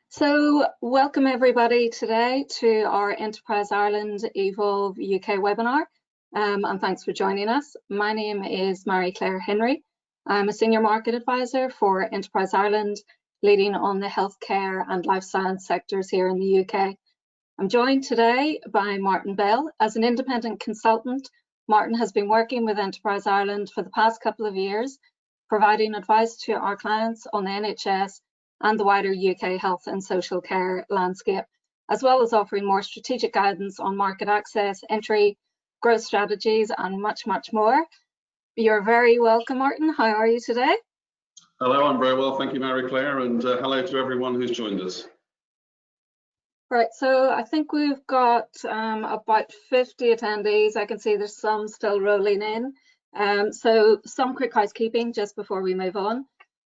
So welcome everybody today to our Enterprise Ireland Evolve UK webinar, and thanks for joining us. My name is Marie-Claire.Henry. I'm a Senior Market Advisor for Enterprise Ireland, leading on the healthcare and life science sectors here in the UK. I'm joined today by Martin Bell. As an independent consultant, Martin has been working with Enterprise Ireland for the past couple of years, providing advice to our clients on the NHS and the wider UK health and social care landscape, as well as offering more strategic guidance on market access, entry, growth strategies, and much, much more. You're very welcome, Martin. How are you today? Hello, I'm very well, thank you, Marie-Claire, and hello to everyone who's joined us. Right, so I think we've got about 50 attendees. I can see there's some still rolling in. So some quick housekeeping just before we move on.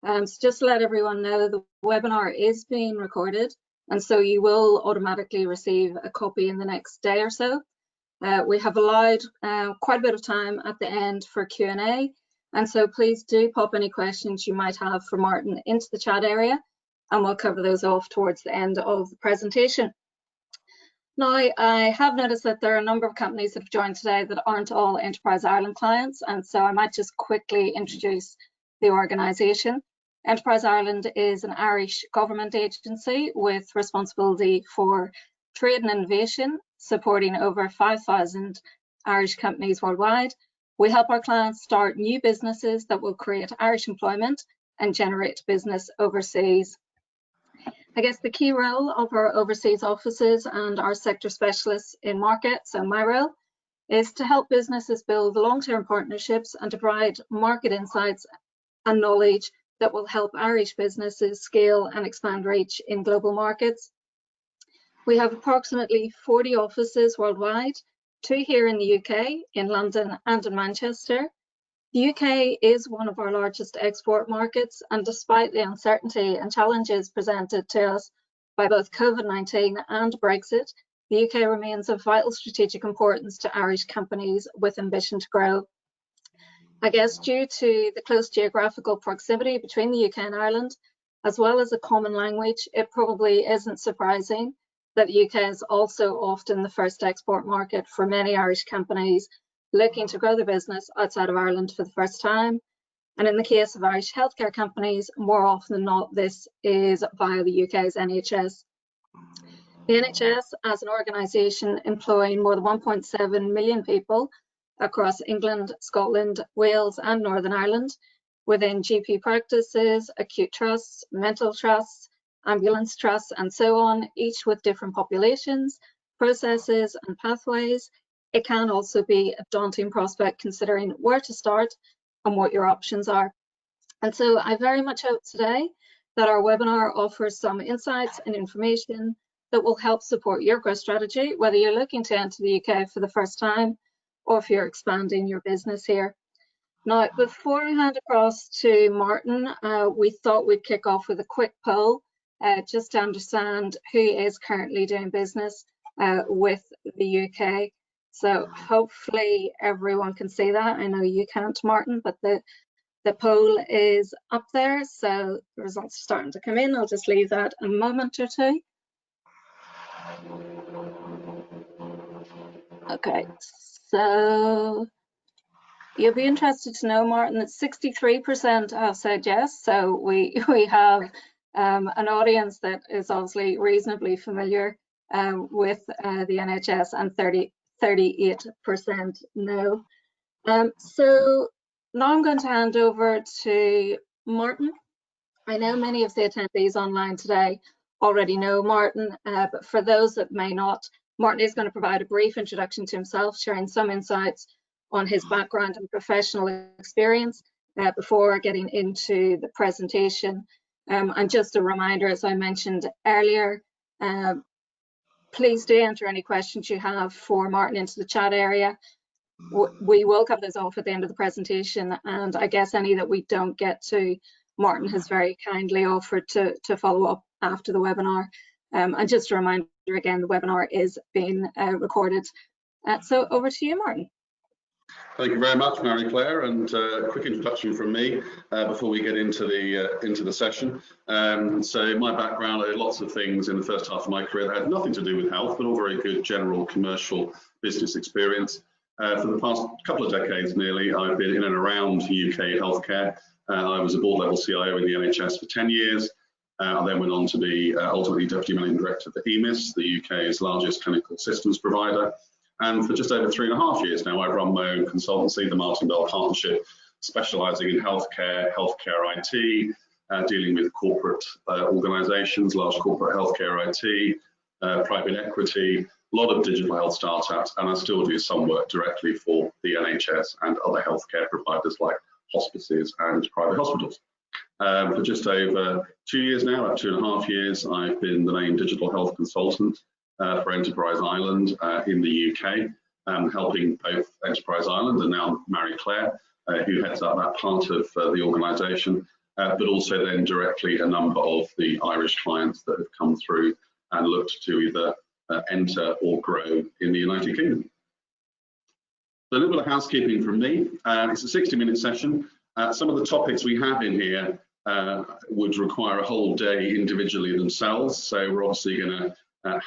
So just to let everyone know, the webinar is being recorded, and so you will automatically receive a copy in the next day or so. We have allowed quite a bit of time at the end for Q&A, and so please do pop any questions you might have for Martin into the chat area, and we'll cover those off towards the end of the presentation. Now, I have noticed that there are a number of companies that have joined today that aren't all Enterprise Ireland clients, and so I might just quickly introduce the organisation. Enterprise Ireland is an Irish government agency with responsibility for trade and innovation, supporting over 5,000 Irish companies worldwide. We help our clients start new businesses that will create Irish employment and generate business overseas. I guess the key role of our overseas offices and our sector specialists in market, so my role, is to help businesses build long-term partnerships and to provide market insights and knowledge that will help Irish businesses scale and expand reach in global markets. We have approximately 40 offices worldwide, 2 here in the UK, in London and in Manchester. The UK is one of our largest export markets, and despite the uncertainty and challenges presented to us by both COVID-19 and Brexit, the UK remains of vital strategic importance to Irish companies with ambition to grow. I guess due to the close geographical proximity between the UK and Ireland, as well as a common language, it probably isn't surprising that the UK is also often the first export market for many Irish companies looking to grow their business outside of Ireland for the first time. And in the case of Irish healthcare companies, more often than not, this is via the UK's NHS. The NHS, as an organisation employing more than 1.7 million people across England, Scotland, Wales and Northern Ireland, within GP practices, acute trusts, mental trusts, ambulance trusts and so on, each with different populations, processes and pathways. It can also be a daunting prospect considering where to start and what your options are. And so I very much hope today that our webinar offers some insights and information that will help support your growth strategy, whether you're looking to enter the UK for the first time or if you're expanding your business here. Now, before I hand across to Martin, we thought we'd kick off with a quick poll just to understand who is currently doing business with the UK. So hopefully everyone can see that. I know you can't, Martin, but the poll is up there. So the results are starting to come in. I'll just leave that a moment or two. Okay, so you'll be interested to know, Martin, that 63% have said yes. So we have an audience that is obviously reasonably familiar with the NHS, and 38% no. So now I'm going to hand over to Martin. I know many of the attendees online today already know Martin, but for those that may not, Martin is going to provide a brief introduction to himself, sharing some insights on his background and professional experience before getting into the presentation. And just a reminder, as I mentioned earlier, please do enter any questions you have for Martin into the chat area. We will cover those off at the end of the presentation, and I guess any that we don't get to, Martin has very kindly offered to follow up after the webinar. And just a reminder again, the webinar is being recorded. So over to you, Martin. Thank you very much, Marie-Claire, and a quick introduction from me before we get into the session. So my background, I did lots of things in the first half of my career that had nothing to do with health, but all very good general commercial business experience. For the past couple of decades nearly, I've been in and around UK healthcare. I was a board level CIO in the NHS for 10 years. I then went on to be ultimately Deputy Managing Director for EMIS, the UK's largest clinical systems provider. And for just over 3.5 years now, I've run my own consultancy, the Martin Bell Partnership, specialising in healthcare IT, dealing with corporate organisations, large corporate healthcare IT, private equity, a lot of digital health startups, and I still do some work directly for the NHS and other healthcare providers like hospices and private hospitals. For just over 2 years now, about 2.5 years, I've been the main digital health consultant for Enterprise Ireland in the UK, helping both Enterprise Ireland and now Marie-Claire, who heads up that part of the organisation, but also then directly a number of the Irish clients that have come through and looked to either enter or grow in the United Kingdom. So a little bit of housekeeping from me. It's a 60-minute session. Some of the topics we have in here would require a whole day individually themselves, so we're obviously going to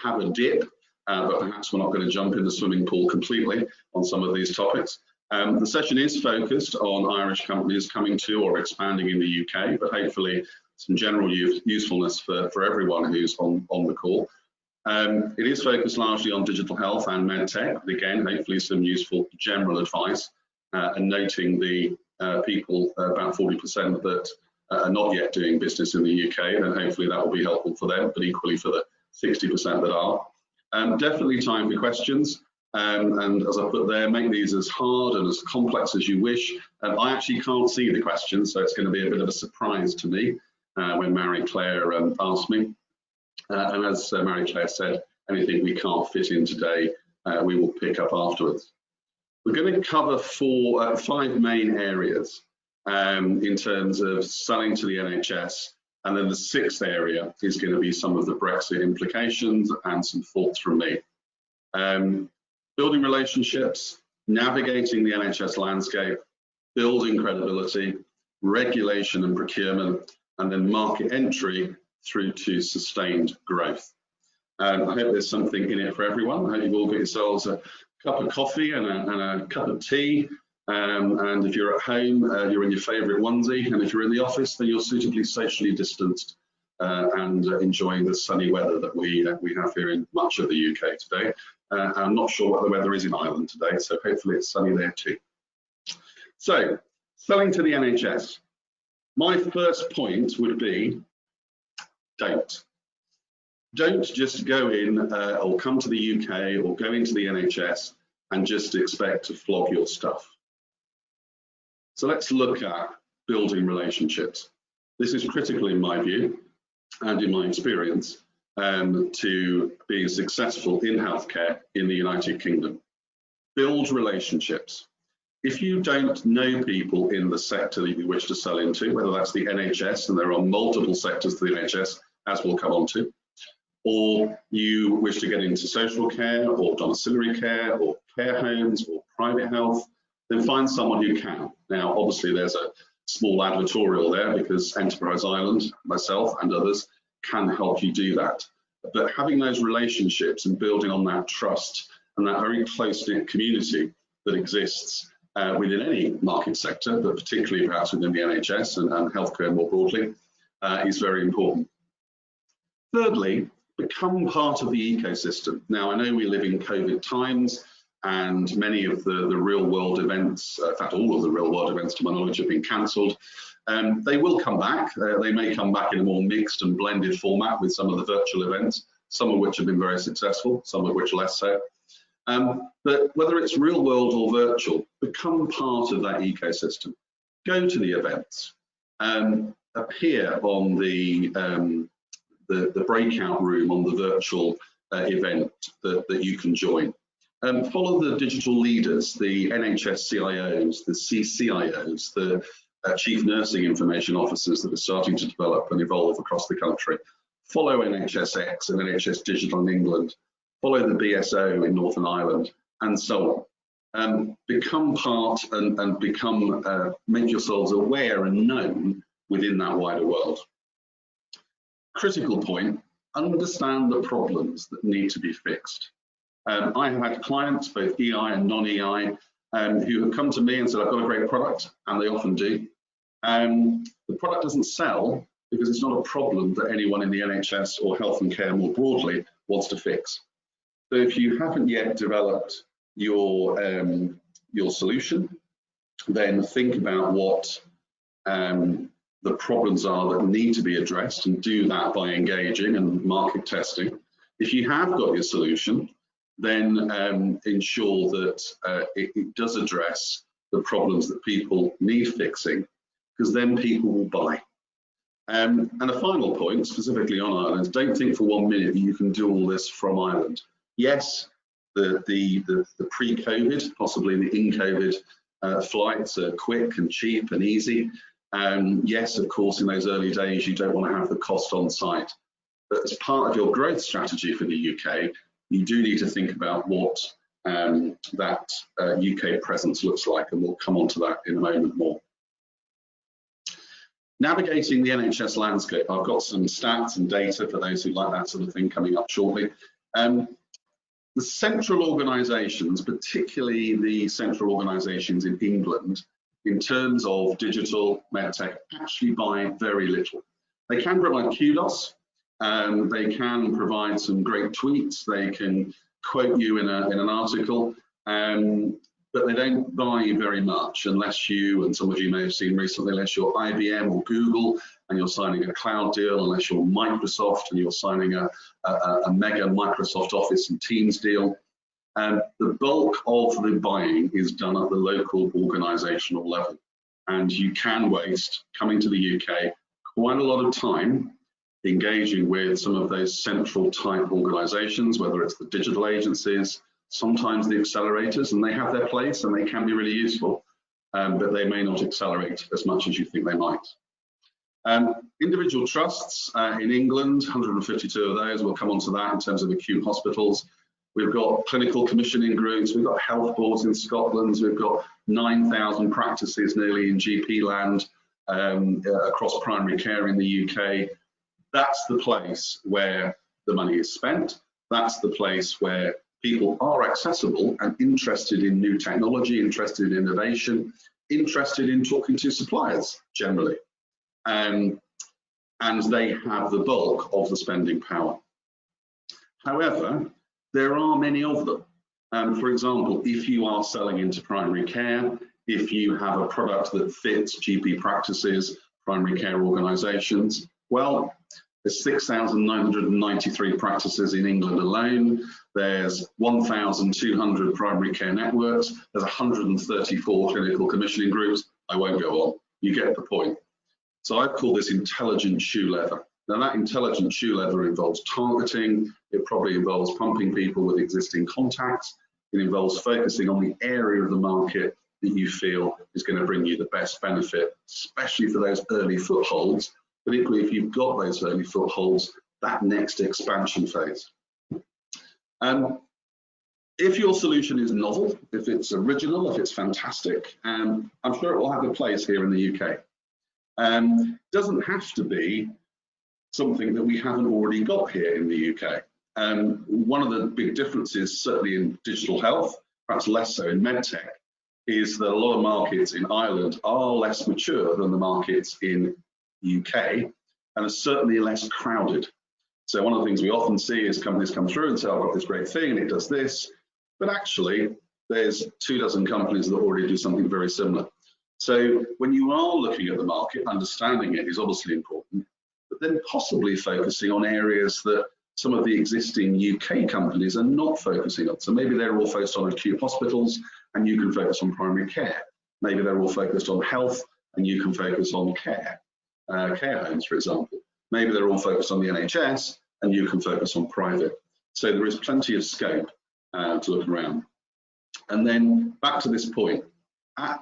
have a dip, but perhaps we're not going to jump in the swimming pool completely on some of these topics. The session is focused on Irish companies coming to or expanding in the UK, but hopefully some general usefulness for everyone who's on the call. It is focused largely on digital health and medtech, but again, hopefully some useful general advice, and noting the people, about 40% that are not yet doing business in the UK, then hopefully that will be helpful for them, but equally for the 60% that are. Definitely time for questions, and as I put there, make these as hard and as complex as you wish. I actually can't see the questions, so it's going to be a bit of a surprise to me when Marie-Claire asks me. And as Marie-Claire said, anything we can't fit in today, we will pick up afterwards. We're going to cover 5 main areas in terms of selling to the NHS. And then the 6th area is going to be some of the Brexit implications and some thoughts from me. Building relationships, navigating the NHS landscape, building credibility, regulation and procurement, and then market entry through to sustained growth. I hope there's something in it for everyone. I hope you've all got yourselves a cup of coffee and a cup of tea. And if you're at home, you're in your favourite onesie, and if you're in the office, then you're suitably socially distanced and enjoying the sunny weather that we have here in much of the UK today. I'm not sure what the weather is in Ireland today, so hopefully it's sunny there too. So, selling to the NHS. My first point would be, don't just go in or come to the UK or go into the NHS and just expect to flog your stuff. So let's look at building relationships. This is critical in my view and in my experience to being successful in healthcare in the United Kingdom. Build relationships. If you don't know people in the sector that you wish to sell into, whether that's the NHS, and there are multiple sectors to the NHS, as we'll come on to, or you wish to get into social care or domiciliary care or care homes or private health, then find someone who can. Now, obviously, there's a small advertorial there because Enterprise Ireland, myself and others can help you do that. But having those relationships and building on that trust and that very close-knit community that exists within any market sector, but particularly perhaps within the NHS and healthcare more broadly, is very important. Thirdly, become part of the ecosystem. Now, I know we live in COVID times, and many of the real world events, in fact all of the real world events to my knowledge have been cancelled. They will come back. They may come back in a more mixed and blended format with some of the virtual events, some of which have been very successful, some of which less so. But whether it's real world or virtual, become part of that ecosystem. Go to the events, appear on the breakout room on the virtual event that you can join. Follow the digital leaders, the NHS CIOs, the CCIOs, the Chief Nursing Information Officers that are starting to develop and evolve across the country. Follow NHSX and NHS Digital in England. Follow the BSO in Northern Ireland, and so become part and become make yourselves aware and known within that wider world. Critical point: understand the problems that need to be fixed. I have had clients, both EI and non-EI, who have come to me and said, I've got a great product, and they often do. The product doesn't sell because it's not a problem that anyone in the NHS or health and care more broadly wants to fix. So if you haven't yet developed your solution, then think about what the problems are that need to be addressed, and do that by engaging and market testing. If you have got your solution, then ensure that it does address the problems that people need fixing, because then people will buy. And a final point, specifically on Ireland: don't think for 1 minute that you can do all this from Ireland. Yes, the pre-COVID, possibly the in-COVID flights are quick and cheap and easy. Yes, of course, in those early days, you don't want to have the cost on site. But as part of your growth strategy for the UK, you do need to think about what that UK presence looks like, and we'll come on to that in a moment more. Navigating the NHS landscape. I've got some stats and data for those who like that sort of thing coming up shortly. The central organisations, particularly the central organisations in England, in terms of digital medtech, actually buy very little. They can provide kudos, they can provide some great tweets, they can quote you in an article, but they don't buy very much unless you, and some of you may have seen recently, unless you're IBM or Google and you're signing a cloud deal, unless you're Microsoft and you're signing a mega Microsoft Office and Teams deal. The bulk of the buying is done at the local organisational level, and you can waste, coming to the UK, quite a lot of time engaging with some of those central type organisations, whether it's the digital agencies, sometimes the accelerators, and they have their place and they can be really useful, but they may not accelerate as much as you think they might. Individual trusts in England, 152 of those, we'll come on to that in terms of acute hospitals. We've got clinical commissioning groups, we've got health boards in Scotland, we've got 9,000 practices nearly in GP land across primary care in the UK. That's the place where the money is spent. That's the place where people are accessible and interested in new technology, interested in innovation, interested in talking to suppliers generally. And they have the bulk of the spending power. However, there are many of them. For example, if you are selling into primary care, if you have a product that fits GP practices, primary care organisations, well, there's 6,993 practices in England alone. There's 1,200 primary care networks. There's 134 clinical commissioning groups. I won't go on. You get the point. So I've called this intelligent shoe leather. Now that intelligent shoe leather involves targeting. It probably involves pumping people with existing contacts. It involves focusing on the area of the market that you feel is going to bring you the best benefit, especially for those early footholds. But equally, if you've got those early footholds, that next expansion phase. If your solution is novel, if it's original, if it's fantastic, I'm sure it will have a place here in the UK. Doesn't have to be something that we haven't already got here in the UK. One of the big differences, certainly in digital health, perhaps less so in medtech, is that a lot of markets in Ireland are less mature than the markets in UK, and are certainly less crowded. So one of the things we often see is companies come through and say, I've got this great thing and it does this, but actually there's 24 companies that already do something very similar. So when you are looking at the market, understanding it is obviously important, but then possibly focusing on areas that some of the existing UK companies are not focusing on. So maybe they're all focused on acute hospitals and you can focus on primary care. Maybe they're all focused on health and you can focus on care homes, for example. Maybe they're all focused on the NHS and you can focus on private. So there is plenty of scope to look around. And then back to this point, at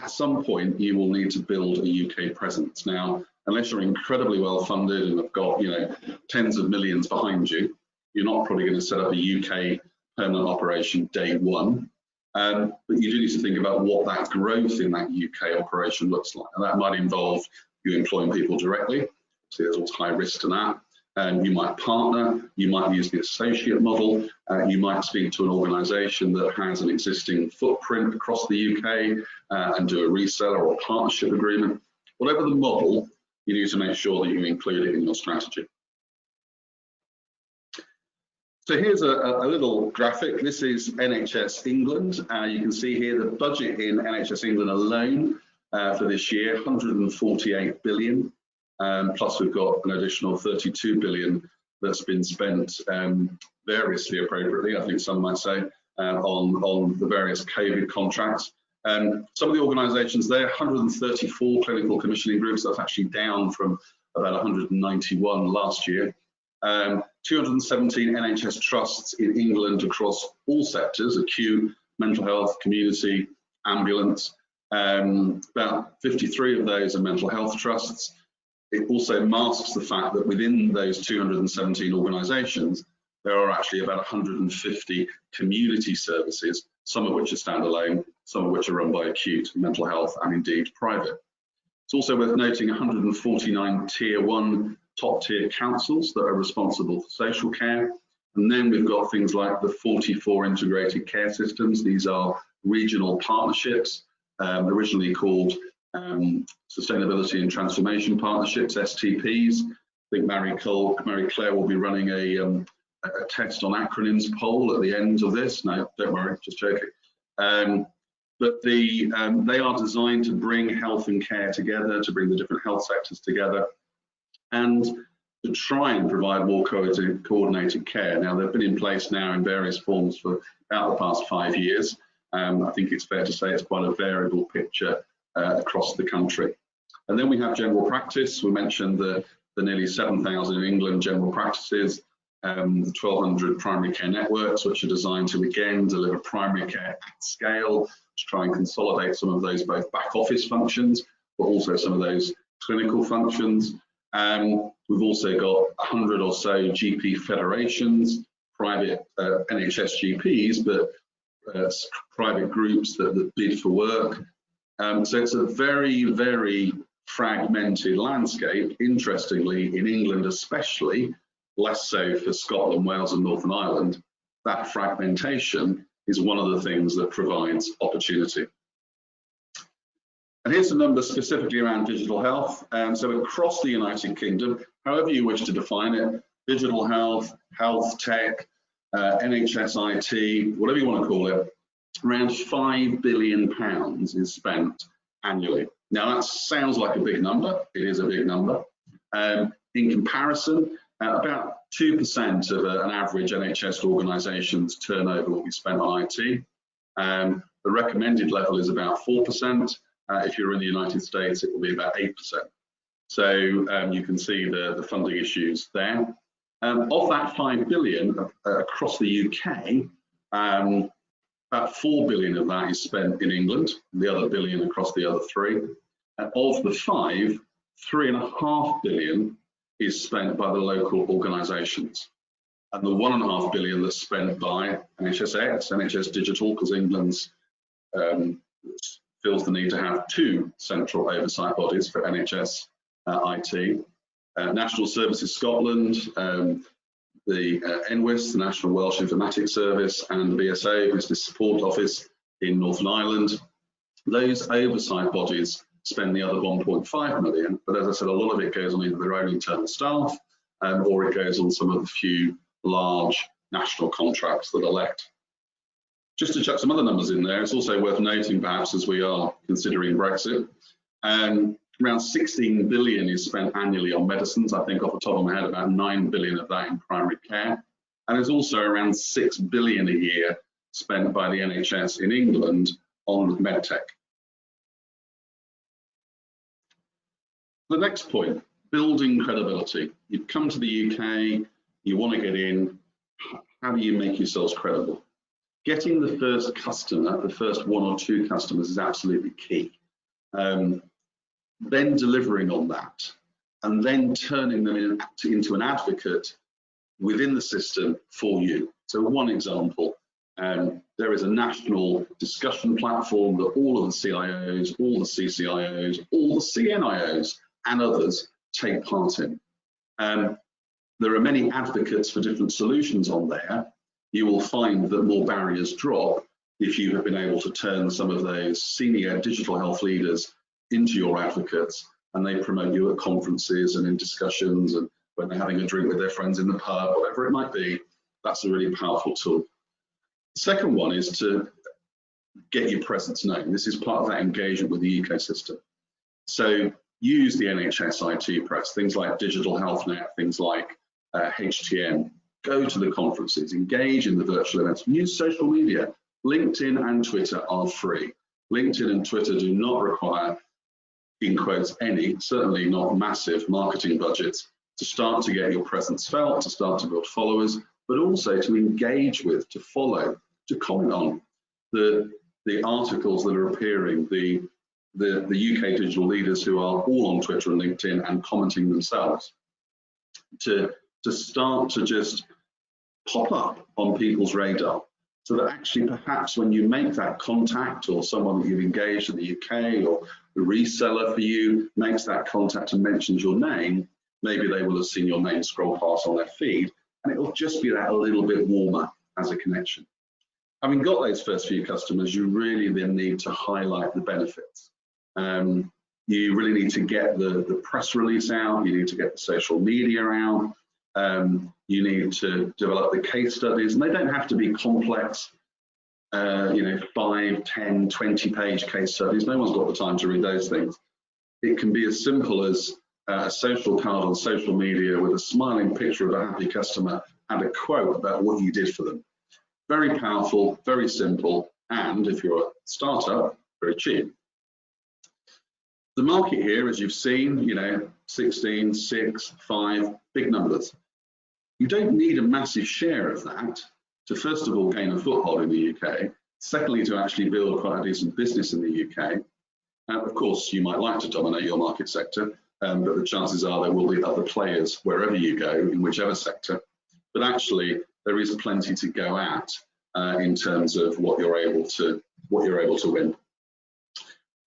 some point you will need to build a UK presence. Now, unless you're incredibly well funded and have got, you know, tens of millions behind you, you're not probably going to set up a UK permanent operation day one. But you do need to think about what that growth in that UK operation looks like. And that might involve you employing people directly. So there's always high risk to that. You might partner, you might use the associate model, you might speak to an organisation that has an existing footprint across the UK and do a reseller or a partnership agreement. Whatever the model, you need to make sure that you include it in your strategy. So here's a little graphic. This is NHS England. You can see here the budget in NHS England alone for this year, 148 billion. Plus we've got an additional 32 billion that's been spent variously appropriately, I think some might say, on the various COVID contracts. Some of the organisations there, 134 clinical commissioning groups, that's actually down from about 191 last year. 217 NHS trusts in England across all sectors, acute, mental health, community, ambulance. About 53 of those are mental health trusts. It also masks the fact that within those 217 organisations, there are actually about 150 community services, some of which are standalone, some of which are run by acute, mental health, and indeed private. It's also worth noting 149 tier 1 top tier councils that are responsible for social care. And then we've got things like the 44 integrated care systems. These are regional partnerships, originally called Sustainability and Transformation Partnerships, STPs. I think Marie-Claire will be running a test on acronyms poll at the end of this. No, don't worry, just joking. But they are designed to bring health and care together, to bring the different health sectors together, and to try and provide more coordinated care. Now, they've been in place now in various forms for about the past 5 years. I think it's fair to say it's quite a variable picture across the country. And then we have general practice. We mentioned the nearly 7,000 in England general practices, the 1,200 primary care networks, which are designed to, again, deliver primary care at scale, to try and consolidate some of those both back office functions, but also some of those clinical functions. We've also got 100 or so GP federations, private NHS GPs, but private groups that bid for work. So it's a very, very fragmented landscape. Interestingly, in England especially, less so for Scotland, Wales and Northern Ireland, that fragmentation is one of the things that provides opportunity. And here's the numbers specifically around digital health. So across the United Kingdom, however you wish to define it, digital health, health tech, NHS IT, whatever you want to call it, around £5 billion is spent annually. Now that sounds like a big number. It is a big number. In comparison, about 2% of an average NHS organisation's turnover will be spent on IT. The recommended level is about 4%. If you're in the United States, it will be about 8%. So you can see the funding issues there. Of that 5 billion across the UK, about 4 billion of that is spent in England, the other billion across the other three. And of the 5, 3.5 billion is spent by the local organisations. And the 1.5 billion that's spent by NHS, NHS Digital, because England's feels the need to have 2 central oversight bodies for NHS IT. National Services Scotland, the NWIS, the National Welsh Informatics Service, and the BSO, Business Support Office in Northern Ireland. Those oversight bodies spend the other 1.5 million, but as I said, a lot of it goes on either their own internal staff or it goes on some of the few large national contracts that are let. Just to chuck some other numbers in there, it's also worth noting, perhaps, as we are considering Brexit, around 16 billion is spent annually on medicines. I think off the top of my head, about 9 billion of that in primary care. And there's also around 6 billion a year spent by the NHS in England on medtech. The next point, building credibility. You've come to the UK, you want to get in, how do you make yourselves credible? Getting the first customer, the first 1 or 2 customers is absolutely key. Then delivering on that, and then turning them into an advocate within the system for you. So one example, There is a national discussion platform that all of the CIOs, all the CCIOs, all the CNIOs and others take part in. There are many advocates for different solutions on there. You will find that more barriers drop if you have been able to turn some of those senior digital health leaders into your advocates, and they promote you at conferences and in discussions and when they're having a drink with their friends in the pub, whatever it might be. That's a really powerful tool. The second one is to get your presence known. This is part of that engagement with the ecosystem. So use the NHS IT press, things like Digital Health Net, things like HTM. Go to the conferences, engage in the virtual events, use social media. LinkedIn and Twitter are free. LinkedIn and Twitter do not require, in quotes, any, certainly not massive marketing budgets to start to get your presence felt, to start to build followers, but also to engage with, to follow, to comment on the articles that are appearing, the UK digital leaders who are all on Twitter and LinkedIn and commenting themselves, to start to just pop up on people's radar, so that actually perhaps when you make that contact, or someone that you've engaged in the UK or the reseller for you makes that contact and mentions your name, maybe they will have seen your name scroll past on their feed, and it will just be that a little bit warmer as a connection. Having got those first few customers, you really then need to highlight the benefits. You really need to get the press release out, you need to get the social media out, you need to develop the case studies, and they don't have to be complex, 5, 10, 20 page case studies. No one's got the time to read those things. It can be as simple as a social card on social media with a smiling picture of a happy customer and a quote about what you did for them. Very powerful, very simple, and if you're a startup, very cheap. The market here, as you've seen, 16, 6, 5, big numbers. You don't need a massive share of that to, first of all, gain a foothold in the UK. Secondly, to actually build quite a decent business in the UK. Of course, you might like to dominate your market sector, but the chances are there will be other players wherever you go, in whichever sector. But actually, there is plenty to go at in terms of what you're able to win.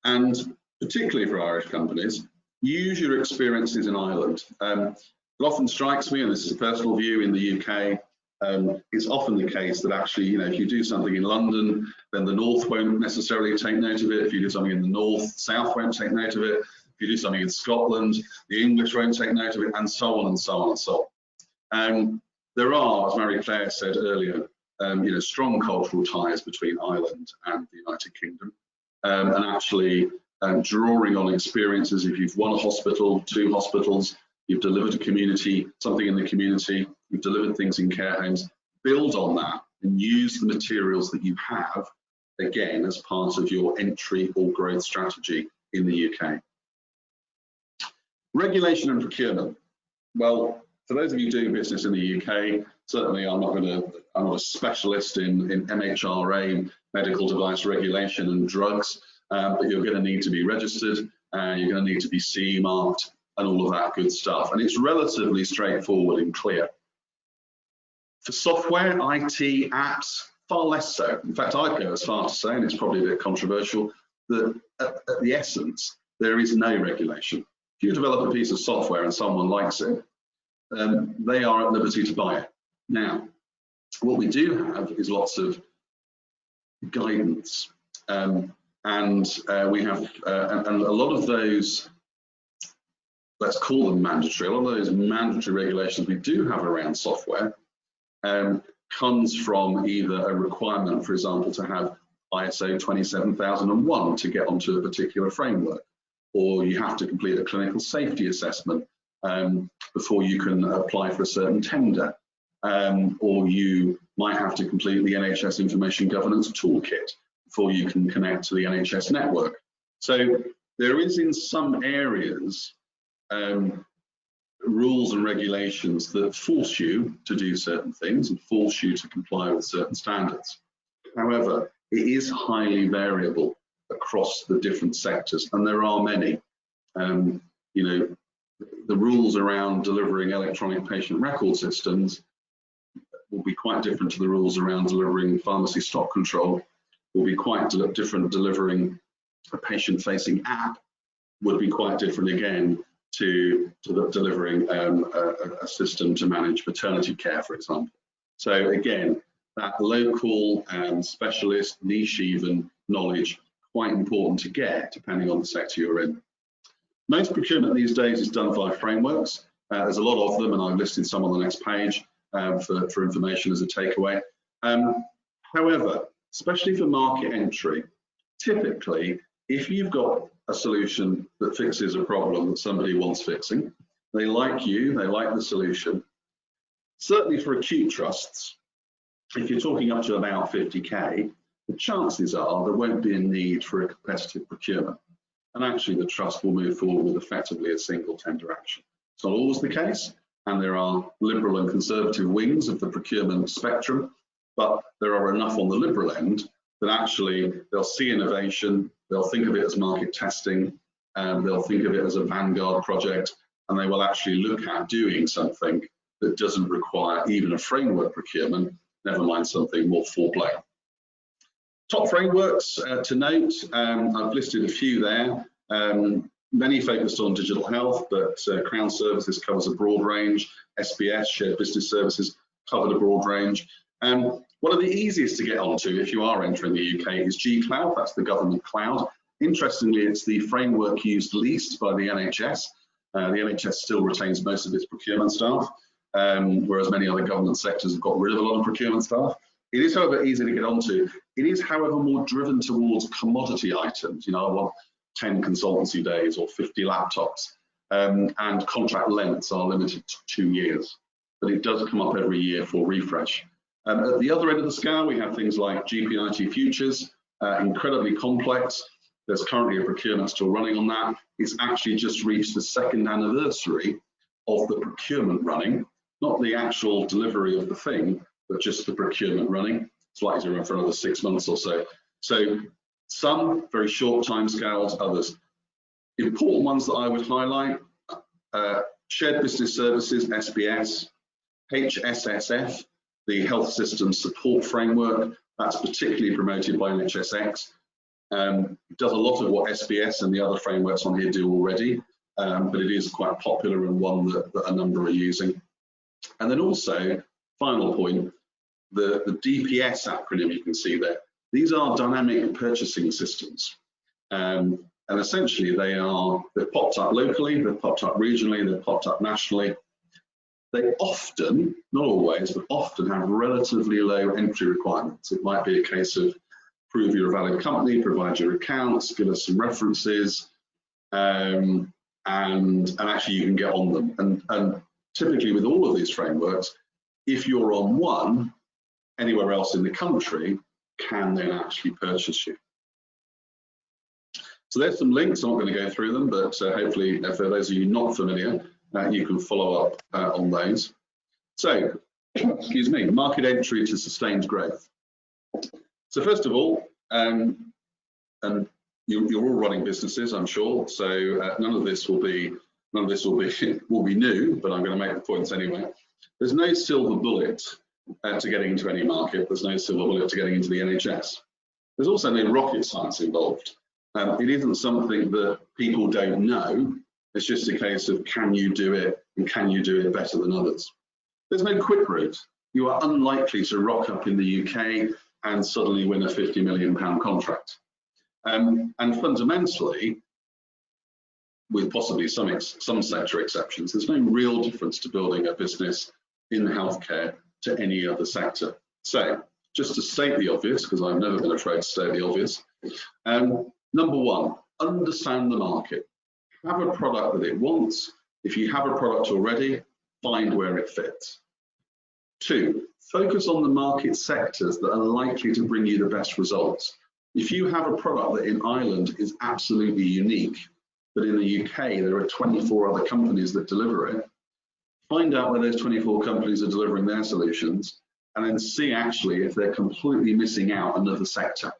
And particularly for Irish companies, use your experiences in Ireland. It often strikes me, and this is a personal view in the UK, it's often the case that actually, if you do something in London, then the North won't necessarily take note of it. If you do something in the North, South won't take note of it. If you do something in Scotland, the English won't take note of it, and so on and so on and so on. There are, as Marie-Claire said earlier, strong cultural ties between Ireland and the United Kingdom, and actually drawing on experiences. If you've won a hospital, 2 hospitals, you've delivered a community, something in the community, you've delivered things in care homes, build on that and use the materials that you have, again, as part of your entry or growth strategy in the UK. Regulation and procurement. Well, for those of you doing business in the UK, certainly I'm not a specialist in MHRA, medical device regulation and drugs, but you're going to need to be registered, you're going to need to be CE marked and all of that good stuff. And it's relatively straightforward and clear. For software, IT, apps, far less so. In fact, I'd go as far to say, and it's probably a bit controversial, that at the essence, there is no regulation. If you develop a piece of software and someone likes it, they are at liberty to buy it. Now, what we do have is lots of guidance, and we have and a lot of those, let's call them mandatory, a lot of those mandatory regulations we do have around software comes from either a requirement, for example, to have ISO 27001 to get onto a particular framework, or you have to complete a clinical safety assessment before you can apply for a certain tender, or you might have to complete the NHS Information Governance Toolkit before you can connect to the NHS network. So there is, in some areas, rules and regulations that force you to do certain things and force you to comply with certain standards. However, it is highly variable across the different sectors, and there are many. The rules around delivering electronic patient record systems will be quite different to the rules around delivering pharmacy stock control, will be quite different delivering a patient-facing app, would be quite different again to delivering a system to manage maternity care, for example. So again, that local specialist, niche even knowledge, quite important to get depending on the sector you're in. Most procurement these days is done via frameworks. There's a lot of them, and I've listed some on the next page for information as a takeaway. However, especially for market entry, typically, if you've got a solution that fixes a problem that somebody wants fixing, they like you, they like the solution. Certainly for acute trusts, if you're talking up to about 50k, the chances are there won't be a need for a competitive procurement. And actually the trust will move forward with effectively a single tender action. It's not always the case, and there are liberal and conservative wings of the procurement spectrum, but there are enough on the liberal end that actually they'll see innovation, they'll think of it as market testing, and they'll think of it as a vanguard project, and they will actually look at doing something that doesn't require even a framework procurement, never mind something more full-blown. Top frameworks to note, I've listed a few there. Many focused on digital health, but Crown Services covers a broad range. SBS, Shared Business Services, covered a broad range. One of the easiest to get onto if you are entering the UK is G-Cloud, that's the government cloud. Interestingly, it's the framework used least by the NHS. The NHS still retains most of its procurement staff, whereas many other government sectors have got rid of a lot of procurement staff. It is, however, easy to get onto. It is, however, more driven towards commodity items. You know, I want 10 consultancy days or 50 laptops, and contract lengths are limited to 2 years. But it does come up every year for refresh. At the other end of the scale, we have things like GP&IT Futures, incredibly complex. There's currently a procurement still running on that. It's actually just reached the 2nd anniversary of the procurement running, not the actual delivery of the thing, but just the procurement running. It's likely to run for another 6 months or so. So some very short timescales, others. Important ones that I would highlight, Shared Business Services, SBS, HSSF, the Health System Support Framework, that's particularly promoted by NHSX. It does a lot of what SBS and the other frameworks on here do already, but it is quite popular and one that a number are using. And then also, final point, the DPS acronym you can see there. These are dynamic purchasing systems. And essentially they've popped up locally, they've popped up regionally, they've popped up nationally. They often, not always, but often have relatively low entry requirements. It might be a case of prove you're a valid company, provide your accounts, give us some references, and actually you can get on them. And typically with all of these frameworks, if you're on one, anywhere else in the country can then actually purchase you. So there's some links, I'm not going to go through them, but hopefully for those of you not familiar, you can follow up on those. So, excuse me, market entry to sustained growth. So first of all, and you're all running businesses, I'm sure. So none of this will be new, but I'm going to make the points anyway. There's no silver bullet to getting into any market. There's no silver bullet to getting into the NHS. There's also no rocket science involved. It isn't something that people don't know. It's just a case of can you do it and can you do it better than others. There's no quick route. You are unlikely to rock up in the UK and suddenly win a £50 million contract. And fundamentally, with possibly some sector exceptions, there's no real difference to building a business in healthcare to any other sector. So just to state the obvious, because I've never been afraid to state the obvious, number one, understand the market. Have a product that it wants. If you have a product already, find where it fits. 2, focus on the market sectors that are likely to bring you the best results. If you have a product that in Ireland is absolutely unique, but in the UK there are 24 other companies that deliver it, find out where those 24 companies are delivering their solutions, and then see actually if they're completely missing out another sector.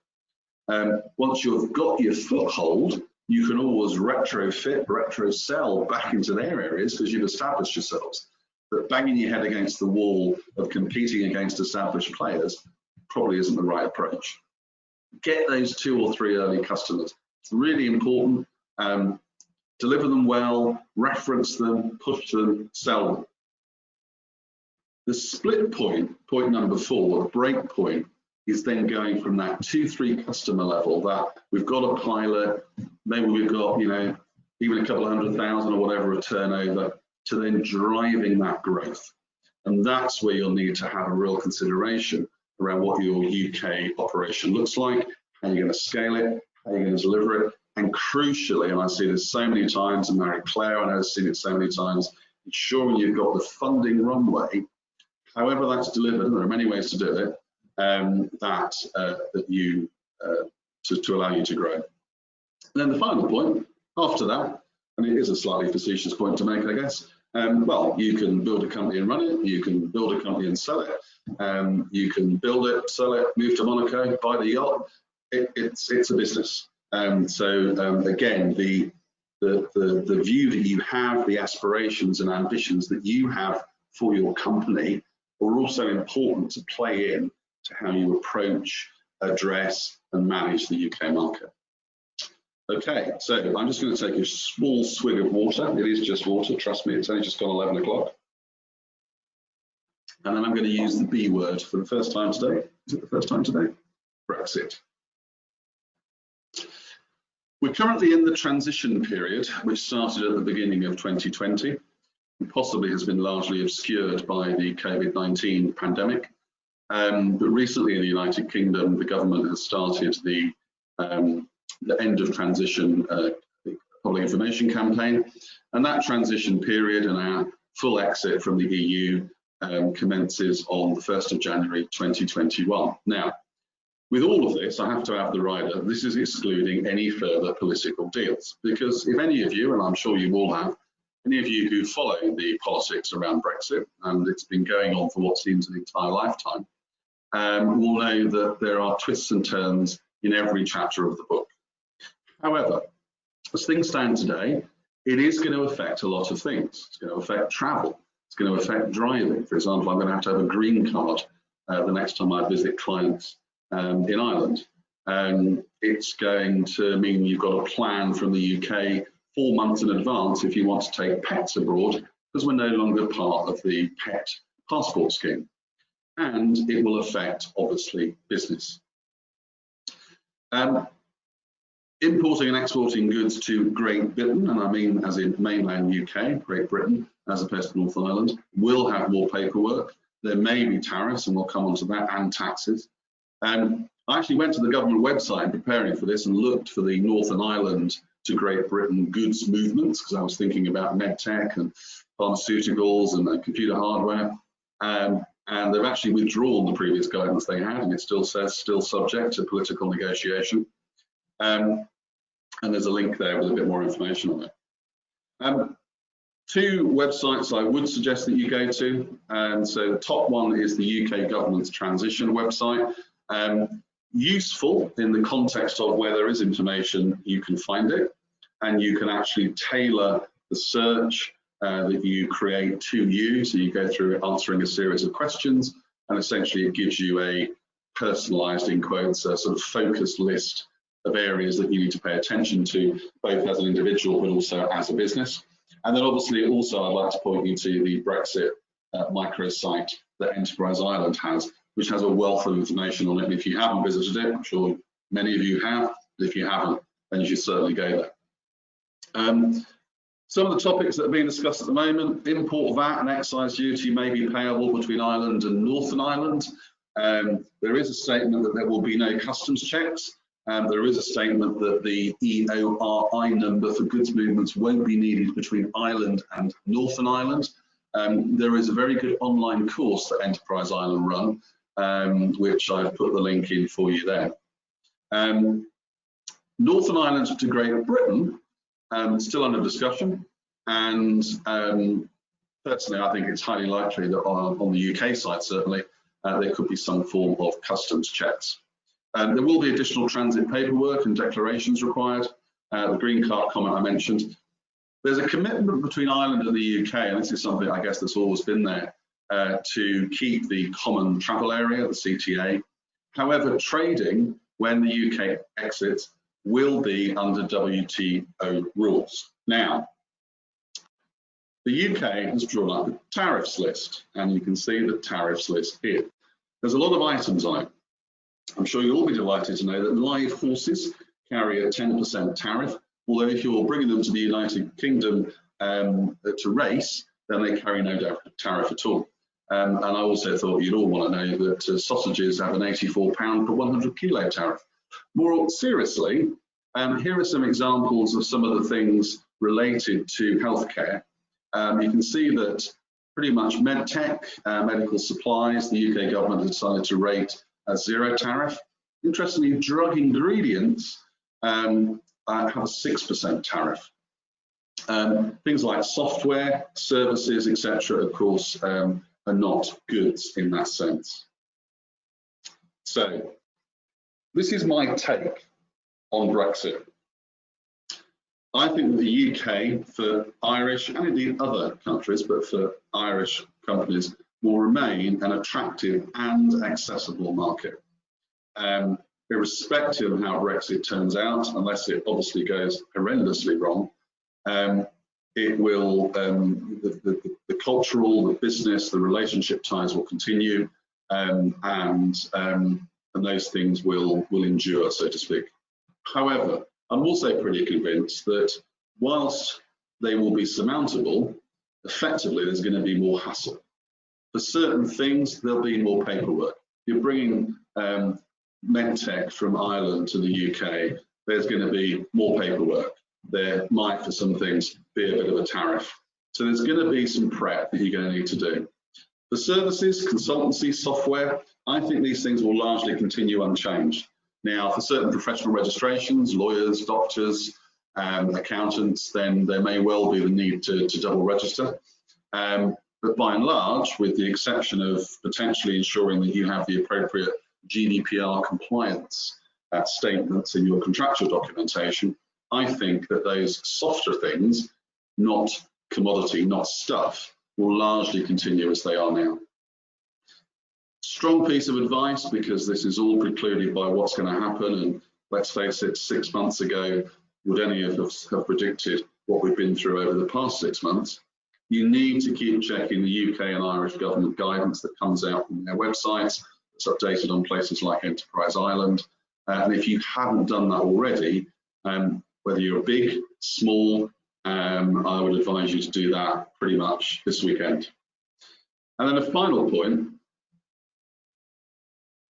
Once you've got your foothold, you can always retrofit, retro-sell back into their areas because you've established yourselves. that banging your head against the wall of competing against established players probably isn't the right approach. Get those 2 or 3 early customers. It's really important. Deliver them well, reference them, push them, sell them. The split point, point number 4, the break point, is then going from that 2-3 customer level that we've got a pilot, maybe we've got, you know, even a couple of 100,000 or whatever of turnover, to then driving that growth. And that's where you'll need to have a real consideration around what your UK operation looks like, how you're going to scale it, how you're going to deliver it, and crucially, and I see this so many times, and Marie-Claire, I know I've seen it so many times, ensuring you've got the funding runway, however that's delivered, and there are many ways to do it, to allow you to grow. And then the final point after that, and it is a slightly facetious point to make, I guess. Well, you can build a company and run it. You can build a company and sell it. You can build it, sell it, move to Monaco, buy the yacht. It's a business. So again, the view that you have, the aspirations and ambitions that you have for your company are also important to play in to how you approach, address, and manage the UK market. Okay, so I'm just going to take a small swig of water. It is just water, trust me, it's only just gone 11 o'clock. And then I'm going to use the B word for the first time today. Is it the first time today? Brexit. We're currently in the transition period, which started at the beginning of 2020, and possibly has been largely obscured by the COVID-19 pandemic. But recently in the United Kingdom, the government has started the end of transition public information campaign, and that transition period and our full exit from the EU commences on the 1st of January 2021. Now, with all of this, I have to add the rider, this is excluding any further political deals, because if any of you, and I'm sure you all have, any of you who follow the politics around Brexit, and it's been going on for what seems an entire lifetime, will know that there are twists and turns in every chapter of the book. However, as things stand today, it is going to affect a lot of things. It's going to affect travel. It's going to affect driving. For example, I'm going to have a green card the next time I visit clients in Ireland. It's going to mean you've got a plan from the UK 4 months in advance if you want to take pets abroad, because we're no longer part of the pet passport scheme. And it will affect, obviously, business. Importing and exporting goods to Great Britain, and I mean as in mainland UK, Great Britain, as opposed to Northern Ireland, will have more paperwork. There may be tariffs, and we'll come on to that, and taxes. I actually went to the government website preparing for this and looked for the Northern Ireland to Great Britain goods movements, because I was thinking about medtech and pharmaceuticals and computer hardware. And they've actually withdrawn the previous guidance they had, and it still says still subject to political negotiation. And there's a link there with a bit more information on it. 2 websites I would suggest that you go to. So the top one is the UK government's transition website. Useful in the context of where there is information, you can find it, and you can actually tailor the search that you create to you. So you go through answering a series of questions, and essentially it gives you a personalized, in quotes, a sort of focused list of areas that you need to pay attention to, both as an individual but also as a business. And then obviously also I'd like to point you to the Brexit microsite that Enterprise Ireland has, which has a wealth of information on it. And if you haven't visited it, I'm sure many of you have, but if you haven't, then you should certainly go there. Some of the topics that are being discussed at the moment: import VAT and excise duty may be payable between Ireland and Northern Ireland. There is a statement that there will be no customs checks. There is a statement that the EORI number for goods movements won't be needed between Ireland and Northern Ireland. There is a very good online course that Enterprise Ireland run, which I've put the link in for you there. Northern Ireland to Great Britain, still under discussion, and personally I think it's highly likely that on the UK side certainly there could be some form of customs checks. There will be additional transit paperwork and declarations required. The green card comment I mentioned. There's a commitment between Ireland and the UK, and this is something I guess that's always been there, to keep the common travel area, the CTA. However, trading when the UK exits will be under WTO rules. Now, the UK has drawn up a tariffs list, and you can see the tariffs list here. There's a lot of items on it. I'm sure you'll all be delighted to know that live horses carry a 10% tariff, although if you're bringing them to the United Kingdom to race, then they carry no tariff at all. And I also thought you'd all want to know that sausages have an £84 per 100 kilo tariff. More seriously, here are some examples of some of the things related to healthcare. You can see that pretty much medtech, medical supplies, the UK government has decided to rate as zero tariff. Interestingly, drug ingredients have a 6% tariff. Things like software, services, etc., of course, are not goods in that sense. So, this is my take on Brexit. I think that the UK, for Irish and indeed other countries, but for Irish companies, will remain an attractive and accessible market. Irrespective of how Brexit turns out, unless it obviously goes horrendously wrong, it will, the cultural, the business, the relationship ties will continue, and those things will endure, so to speak. However, I'm also pretty convinced that whilst they will be surmountable, effectively there's going to be more hassle. For certain things, there'll be more paperwork. You're bringing medtech from Ireland to the UK, there's going to be more paperwork. There might, for some things, be a bit of a tariff. So there's going to be some prep that you're going to need to do. For services, consultancy, software, I think these things will largely continue unchanged. Now, for certain professional registrations, lawyers, doctors, accountants, then there may well be the need to double register. But by and large, with the exception of potentially ensuring that you have the appropriate GDPR compliance statements in your contractual documentation, I think that those softer things, not commodity, not stuff, will largely continue as they are now. Strong piece of advice, because this is all precluded by what's going to happen, and let's face it, 6 months ago, would any of us have predicted what we've been through over the past 6 months? You need to keep checking the UK and Irish government guidance that comes out from their websites. It's updated on places like Enterprise Ireland. And if you haven't done that already, whether you're big, small, I would advise you to do that pretty much this weekend. And then a final point,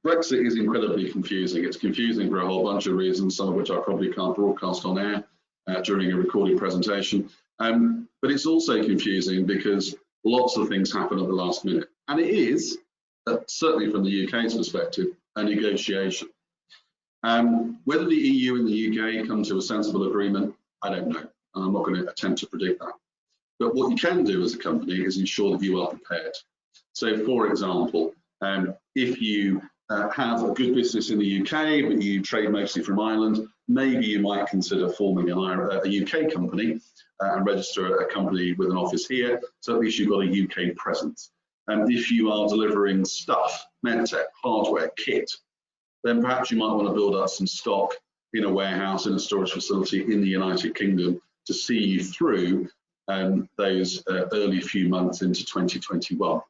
Brexit is incredibly confusing. It's confusing for a whole bunch of reasons, some of which I probably can't broadcast on air during a recorded presentation. But it's also confusing because lots of things happen at the last minute. And it is, certainly from the UK's perspective, a negotiation. Whether the EU and the UK come to a sensible agreement, I don't know. I'm not going to attempt to predict that. But what you can do as a company is ensure that you are prepared. So, for example, if you have a good business in the UK, but you trade mostly from Ireland, maybe you might consider forming a UK company and register a company with an office here, so at least you've got a UK presence. And if you are delivering stuff, medtech, hardware, kit, then perhaps you might want to build up some stock in a warehouse, in a storage facility in the United Kingdom to see you through those early few months into 2021.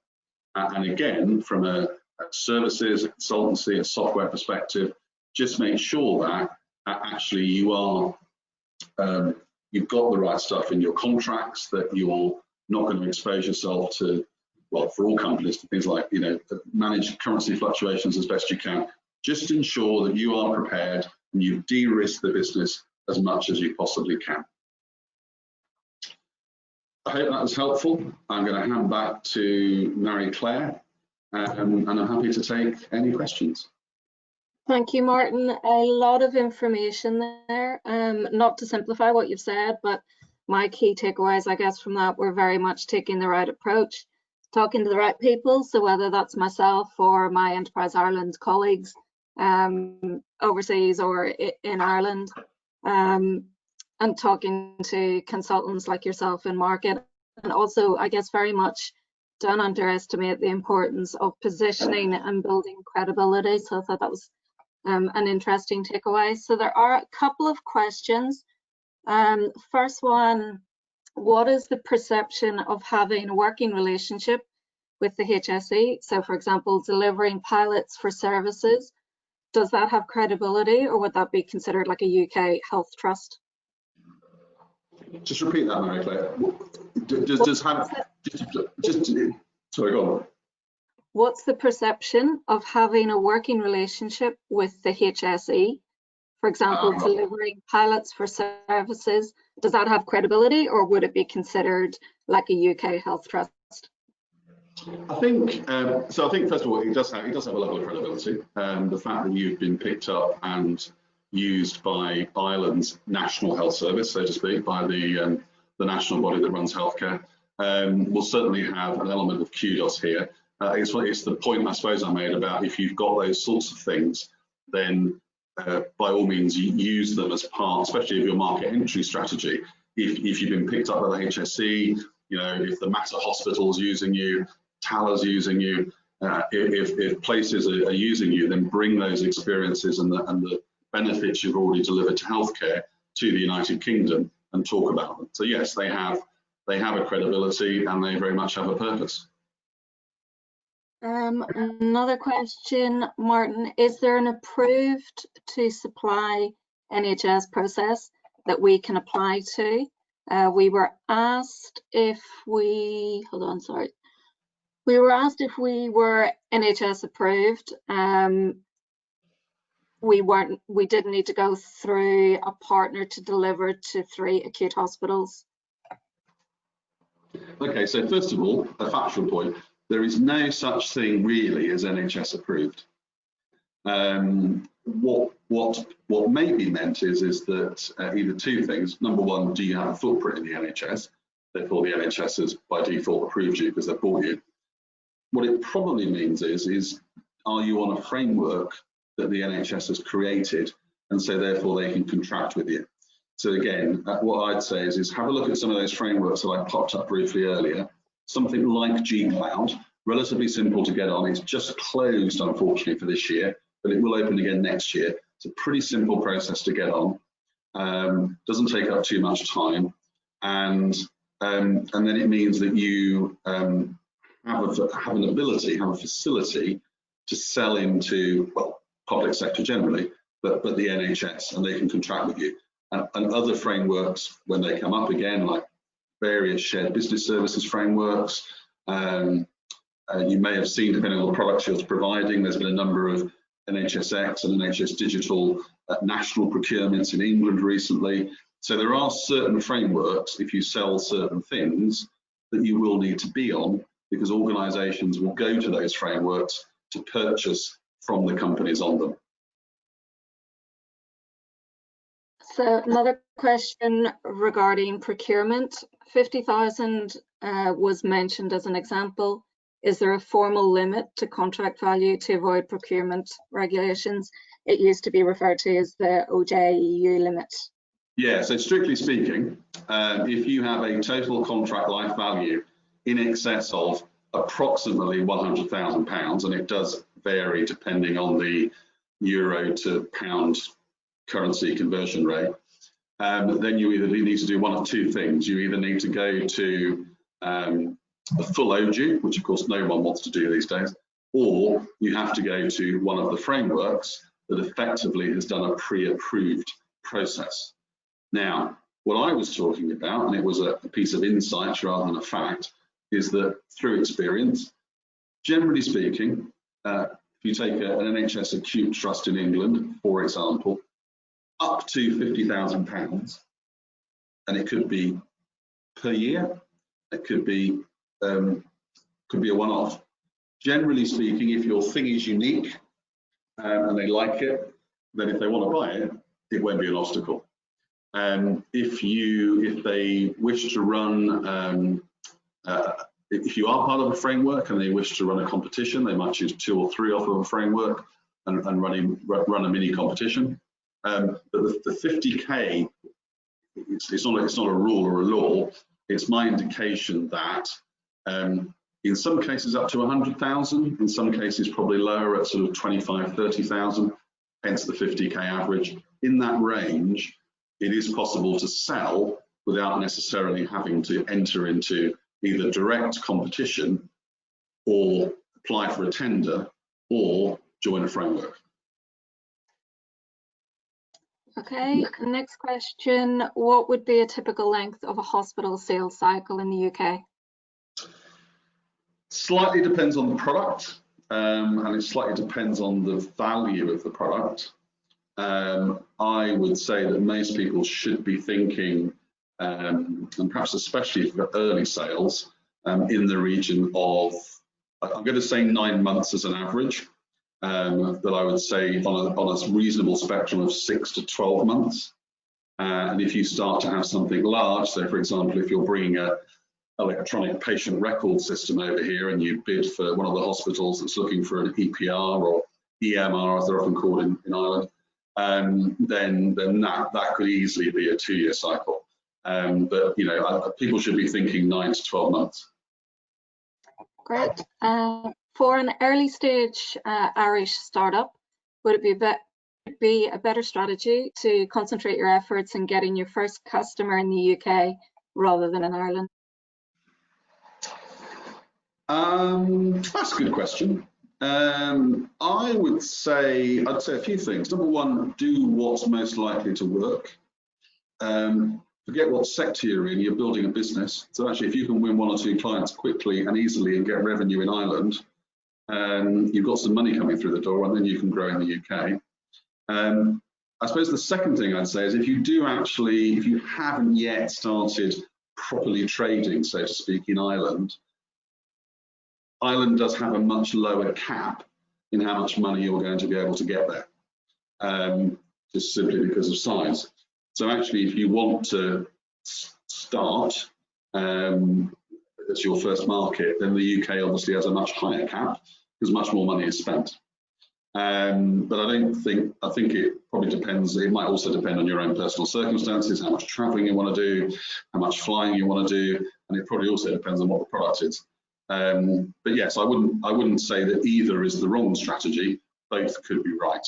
And again, from a services, a consultancy, a software perspective, just make sure that actually you are, you've got the right stuff in your contracts, that you're not going to expose yourself to, well, for all companies, to things like, manage currency fluctuations as best you can. Just ensure that you are prepared and you de-risk the business as much as you possibly can. I hope that was helpful. I'm going to hand back to Marie-Claire, and I'm happy to take any questions. Thank you, Martin. A lot of information there. Not to simplify what you've said, but my key takeaways, I guess, from that were very much taking the right approach, talking to the right people. So whether that's myself or my Enterprise Ireland colleagues overseas or in Ireland, and talking to consultants like yourself in market, and also I guess very much don't underestimate the importance of positioning and building credibility. So I thought that was an interesting takeaway. So there are a couple of questions. First one, what is the perception of having a working relationship with the HSE? So for example, delivering pilots for services, does that have credibility, or would that be considered like a UK health trust? Just repeat that, Marie-Claire. Sorry, go on. What's the perception of having a working relationship with the HSE? For example, delivering pilots for services, does that have credibility, or would it be considered like a UK health trust? I think so. I think first of all, it does have a level of credibility. The fact that you've been picked up and used by Ireland's National Health Service, so to speak, by the national body that runs healthcare, will certainly have an element of kudos here. It's the point I suppose I made about if you've got those sorts of things, then by all means use them as part, especially of your market entry strategy. If you've been picked up by the HSE, if the Mater Hospital's using you, Talla's using you, if places are using you, then bring those experiences and the benefits you've already delivered to healthcare to the United Kingdom and talk about them. So yes, they have a credibility and they very much have a purpose. Another question, Martin, is there an approved to supply NHS process that we can apply to? We were asked if we, we were asked if we were NHS approved. We didn't need to go through a partner to deliver to 3 acute hospitals. Okay, so first of all, a factual point. There is no such thing really as NHS approved. What may be meant is that either two things. Number one, do you have a footprint in the NHS? Therefore, the NHS has by default approved you because they've bought you. What it probably means is are you on a framework that the NHS has created, and so therefore they can contract with you? So again, what I'd say is have a look at some of those frameworks that I popped up briefly earlier. Something like G-Cloud, relatively simple to get on. It's just closed, unfortunately, for this year, but it will open again next year. It's a pretty simple process to get on. Doesn't take up too much time, and then it means that you have an ability, have a facility to sell into, well, public sector generally, but the NHS, and they can contract with you. And other frameworks, when they come up again, like various shared business services frameworks, you may have seen, depending on the products you're providing, there's been a number of NHSX and NHS Digital national procurements in England recently. So there are certain frameworks, if you sell certain things, that you will need to be on, because organisations will go to those frameworks to purchase from the companies on them. So another question regarding procurement. 50,000 was mentioned as an example. Is there a formal limit to contract value to avoid procurement regulations? It used to be referred to as the OJEU limit. Yeah, so strictly speaking, if you have a total contract life value in excess of approximately £100,000, and it does vary depending on the euro to pound currency conversion rate, then you either need to do one of two things. You either need to go to a full OJEU, which of course no one wants to do these days, or you have to go to one of the frameworks that effectively has done a pre-approved process. Now, what I was talking about, and it was a piece of insight rather than a fact, is that through experience, generally speaking, if you take an NHS acute trust in England, for example, up to £50,000, and it could be per year, it could be a one-off. Generally speaking, if your thing is unique and they like it, then if they want to buy it, it won't be an obstacle. If they wish to run, if you are part of a framework and they wish to run a competition, they might choose 2 or 3 off of a framework and run a mini competition. But the 50K it's not a rule or a law. It's my indication that in some cases up to 100,000, in some cases probably lower at sort of 25, 30,000, hence the 50k average. In that range, it is possible to sell without necessarily having to enter into either direct competition or apply for a tender or join a framework. Okay, next question. What would be a typical length of a hospital sales cycle in the UK? Slightly depends on the product, and it slightly depends on the value of the product. I would say that most people should be thinking, and perhaps especially for early sales, in the region of, I'm going to say 9 months as an average, but I would say on a reasonable spectrum of 6 to 12 months. And if you start to have something large, so for example, if you're bringing a electronic patient record system over here and you bid for one of the hospitals that's looking for an EPR or EMR, as they're often called in Ireland, then that could easily be a 2-year cycle. But you know, people should be thinking 9 to 12 months. Great. For an early stage Irish startup, would it be a better strategy to concentrate your efforts in getting your first customer in the UK rather than in Ireland? That's a good question. I'd say a few things. Number one, do what's most likely to work. Forget what sector you're in, you're building a business. So actually, if you can win 1 or 2 clients quickly and easily and get revenue in Ireland, you've got some money coming through the door, and then you can grow in the UK. I suppose the second thing I'd say is if you haven't yet started properly trading, so to speak, in Ireland, Ireland does have a much lower cap in how much money you're going to be able to get there, just simply because of size. So actually, if you want to start as your first market, then the UK obviously has a much higher cap because much more money is spent. But I think it probably depends. It might also depend on your own personal circumstances, how much traveling you want to do, how much flying you want to do, and it probably also depends on what the product is. But yes, I wouldn't say that either is the wrong strategy. Both could be right.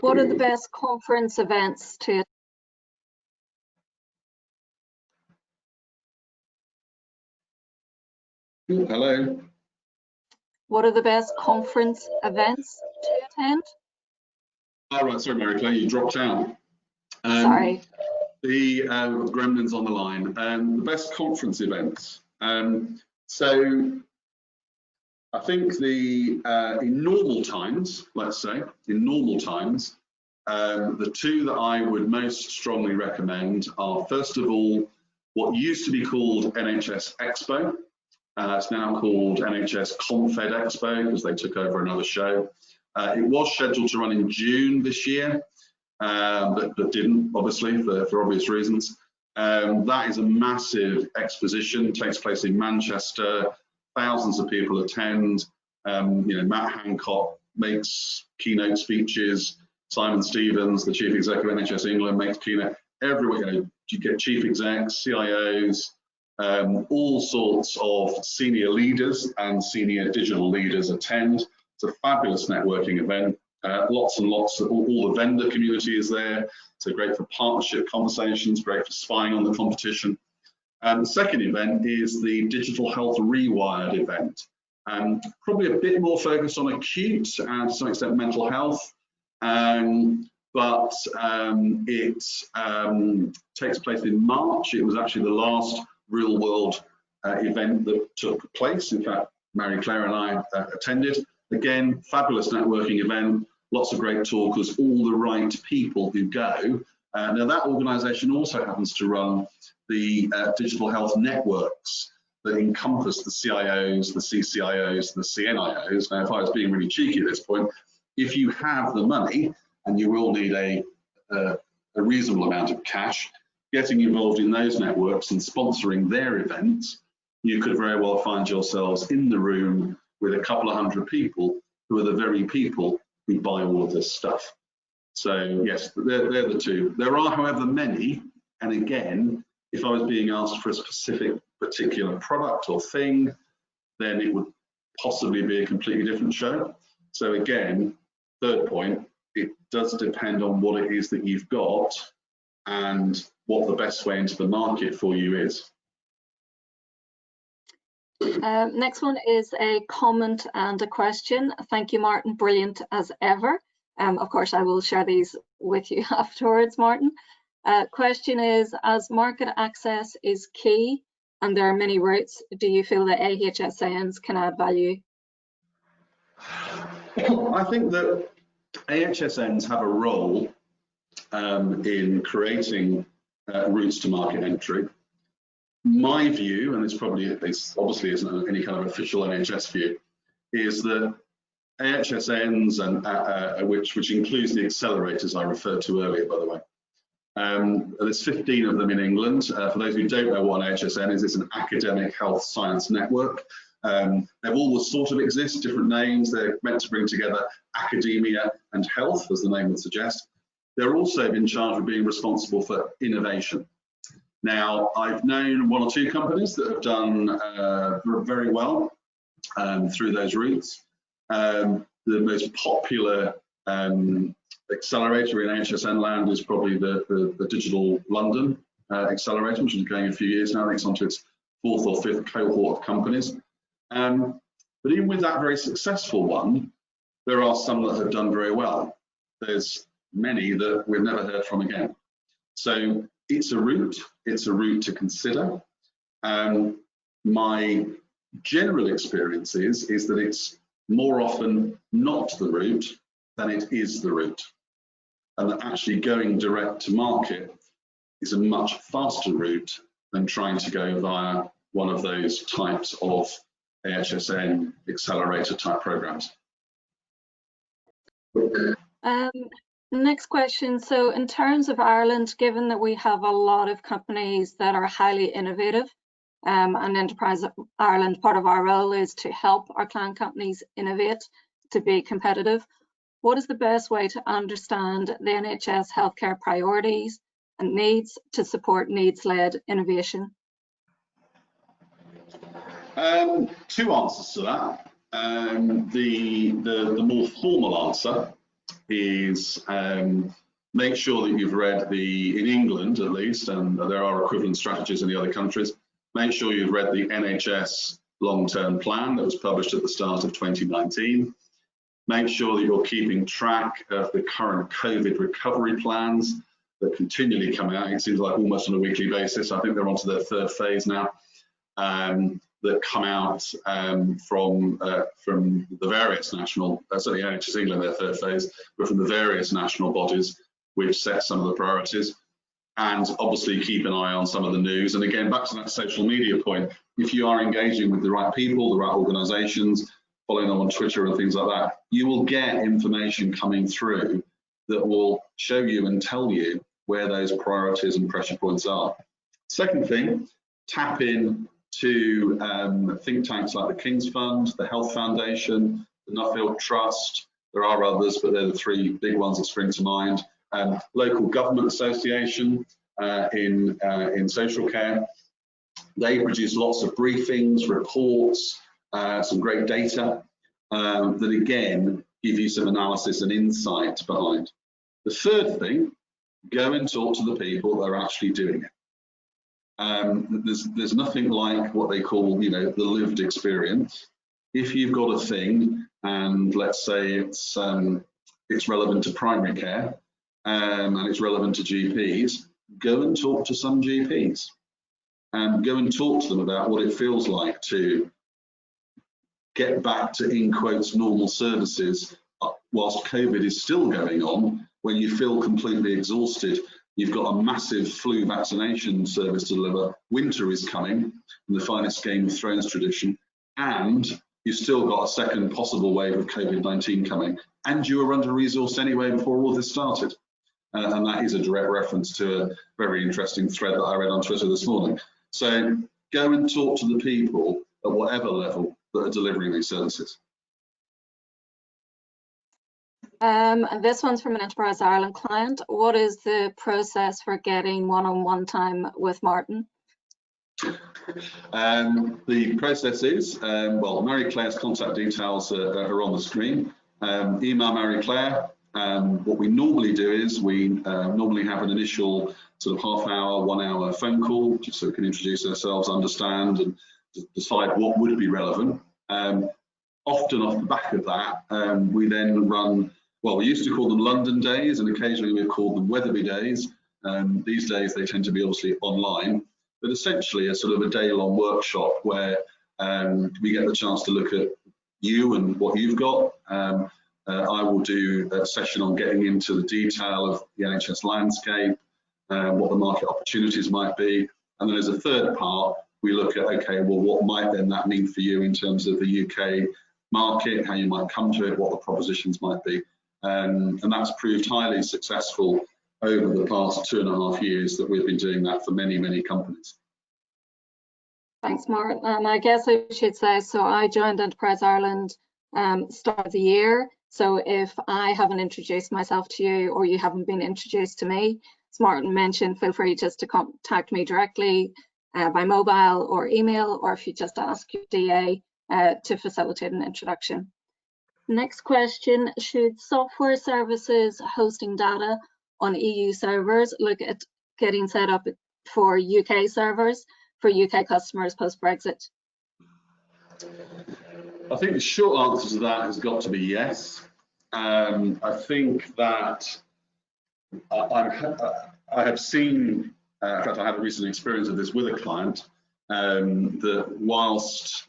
What are the best conference events to? Ooh, hello. What are the best conference events to attend? Oh, right, sorry, Marie-Claire, you dropped out. Sorry. The gremlins on the line. The best conference events. So I think in normal times, let's say, the 2 that I would most strongly recommend are, first of all, what used to be called NHS Expo. It's now called NHS Confed Expo because they took over another show. It was scheduled to run in June this year, but didn't, obviously, for obvious reasons. That is a massive exposition, takes place in Manchester, thousands of people attend. You know, Matt Hancock makes keynote speeches, Simon Stevens, the chief executive of NHS England, makes keynote. Everywhere, you get chief execs, CIOs, all sorts of senior leaders and senior digital leaders attend. It's a fabulous networking event. Lots and lots of all the vendor community is there. So great for partnership conversations, great for spying on the competition. And the second event is the Digital Health Rewired event. Probably a bit more focused on acute and to some extent mental health. But it takes place in March. It was actually the last real world event that took place. In fact, Marie-Claire and I attended. Again, fabulous networking event, lots of great talkers, all the right people who go. Now that organisation also happens to run the digital health networks that encompass the CIOs, the CCIOs, the CNIOs. Now, if I was being really cheeky at this point, if you have the money, and you will need a reasonable amount of cash, getting involved in those networks and sponsoring their events, you could very well find yourselves in the room with a couple of hundred people who are the very people who buy all of this stuff. So yes, they're the two. There are, however, many, and again, if I was being asked for a specific particular product or thing, then it would possibly be a completely different show. So again, third point, it does depend on what it is that you've got and what the best way into the market for you is. Next one is a comment and a question. Thank you, Martin. Brilliant as ever. Of course, I will share these with you afterwards, Martin. Question is, as market access is key and there are many routes, do you feel that AHSNs can add value? I think that AHSNs have a role in creating routes to market entry. My view, and this obviously isn't any kind of official NHS view, is that AHSNs and which includes the accelerators I referred to earlier, by the way. There's 15 of them in England. For those who don't know what an AHSN is, it's an academic health science network. They've all sort of exist, different names. They're meant to bring together academia and health, as the name would suggest. They're also in charge of being responsible for innovation. Now, I've known one or two companies that have done very well through those routes. The most popular accelerator in NHS land is probably the Digital London accelerator, which is going a few years now. I think it's onto its 4th or 5th cohort of companies. But even with that very successful one, there are some that have done very well. There's many that we've never heard from again. So it's a route to consider. My general experience is that it's more often not the route than it is the route, and that actually going direct to market is a much faster route than trying to go via one of those types of AHSN accelerator type programs. Next question. So in terms of Ireland, given that we have a lot of companies that are highly innovative, and Enterprise Ireland, part of our role is to help our client companies innovate to be competitive. What is the best way to understand the NHS healthcare priorities and needs to support needs-led innovation? Two answers to that. The more formal answer is make sure that you've read in England at least, and there are equivalent strategies in the other countries, make sure you've read the NHS long-term plan that was published at the start of 2019. Make sure that you're keeping track of the current COVID recovery plans that continually come out. It seems like almost on a weekly basis. I think they're onto their 3rd phase now, that come out from the various national, certainly NHS England, their 3rd phase, but from the various national bodies which set some of the priorities. And obviously keep an eye on some of the news. And again, back to that social media point, if you are engaging with the right people, the right organizations, following them on Twitter and things like that, you will get information coming through that will show you and tell you where those priorities and pressure points are. Second thing, tap in to think tanks like the King's Fund, the Health Foundation, the Nuffield Trust. There are others, but they're the 3 big ones that spring to mind. Local government association in social care. They produce lots of briefings, reports, some great data that again give you some analysis and insight behind. The third thing, go and talk to the people that are actually doing it. There's nothing like what they call, the lived experience. If you've got a thing, and let's say it's relevant to primary care, and it's relevant to GPs, go and talk to some GPs and go and talk to them about what it feels like to get back to, in quotes, normal services whilst COVID is still going on, when you feel completely exhausted. You've got a massive flu vaccination service to deliver. Winter is coming, in the finest Game of Thrones tradition, and you've still got a second possible wave of COVID-19 coming, and you were under-resourced anyway before all this started. And that is a direct reference to a very interesting thread that I read on Twitter this morning. So go and talk to the people at whatever level that are delivering these services. And this one's from an Enterprise Ireland client. What is the process for getting one-on-one time with Martin? The process is, well, Marie-Claire's contact details are on the screen. Email Marie-Claire. What we normally do is we normally have an initial sort of half-hour, 1 hour phone call, just so we can introduce ourselves, understand, and decide what would be relevant. Often off the back of that, we then run, well, we used to call them London days, and occasionally we called them Wetherby days. These days they tend to be obviously online, but essentially a sort of a day-long workshop where we get the chance to look at you and what you've got. I will do a session on getting into the detail of the NHS landscape, what the market opportunities might be, and then as a third part, we look at, okay, well, what might then that mean for you in terms of the UK market, how you might come to it, what the propositions might be. And that's proved highly successful over the past 2.5 years that we've been doing that for many, many companies. Thanks, Martin. And I guess I should say, so I joined Enterprise Ireland start of the year. So if I haven't introduced myself to you or you haven't been introduced to me, as Martin mentioned, feel free just to contact me directly by mobile or email, or if you just ask your DA to facilitate an introduction. Next question, should software services hosting data on EU servers look at getting set up for UK servers for UK customers post-Brexit? I think the short answer to that has got to be yes. I think that I have seen, in fact, I had a recent experience of this with a client, that whilst